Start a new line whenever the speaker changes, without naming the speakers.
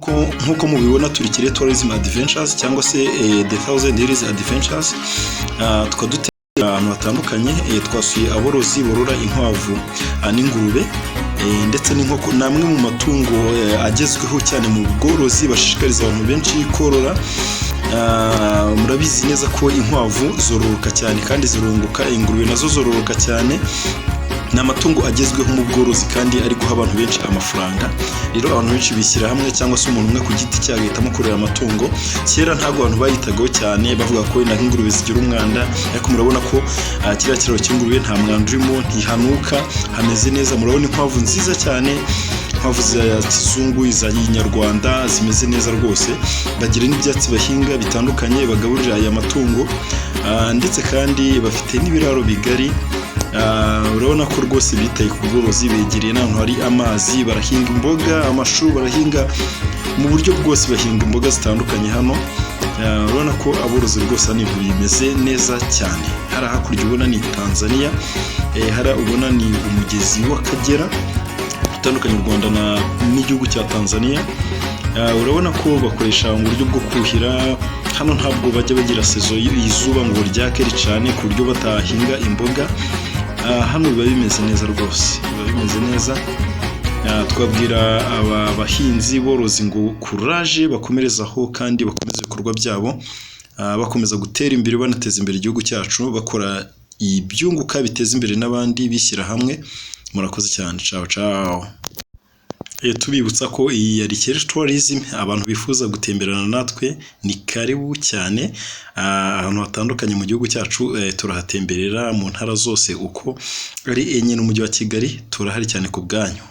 Nkuko mubibona turi Kirehe Tourism Adventures cyangwa se The Thousand Hills Adventures. Twaduteye ahantu hatandukanye, twasuye aborozi borora inkwavu n'ingurube ndetse n'inkoko, namwe mu matungo agezweho cyane mu bworozi bashishikariza abantu benshi korora. Murabizi neza ko inkwavu zororoka cyane kandi zirunguka, ingurube nazo zororoka cyane. Ni amatungo agezweho mu bworozi kandi ari guha abantu benshi amafaranga. Rero abantu benshi bishyira hamwe cyangwa se umuntu umwe ku giti cye agahitamo korora amatungo. Kera ntabwo abantu bayitagaho cyane, bavuga ko naho ingurube zigira umwanda, ariko murabona ko kiriya kiraro cy'ingurube nta mwanda urimo, ntihanuka, hameze neza. Murabona inkwavu nziza cyane, inkwavu za kizungu, iza Nyarwanda, zimeze neza rwose. Bagira n'ibyatsi bahinga bitandukanye bagaburira aya matungo, ndetse kandi bafite n'ibiraro bigari. Urabona ko rwose bitaye ku bworozi, begereye n'ahantu hari amazi, barahinga imboga, amashu, barahinga mu buryo bwose, bahinga imboga zitandukanye hano. Urabona ko aborozi rwose ni ibintu bimeze neza cyane. Hari hakurya ubona ni Tanzania, hari ubona ni umugezi w'Akagera utandukanye u Rwanda n'igihugu cya Tanzania. Urabona ko bakoresha uburyo bwo kuhira. Hano ntabwo bajya bagira sezo y'izuba ngo ryake ricane ku buryo batahinga imboga. Hano biba bimeze neza rwose, biba bimeze neza. Twabwira aba bahinzi borozi ngo courage, bakomerezaho kandi bakomeza ibikorwa byabo, bakomeza gutera imbere, banateza imbere igihugu cyacu, bakora ibyunguka biteza imbere n'abandi, bishyira hamwe. Murakoze cyane, ciao ciao. Tubibutsa ko iyi yari Kirehe Tourism. Abantu bifuza gutemberana natwe ni karibu cyane. Ahantu hatandukanye mu gihugu cyacu turahatemberera, mu ntara zose uko ari enye n'umujyi wa Kigali turahari cyane ku bwanyu.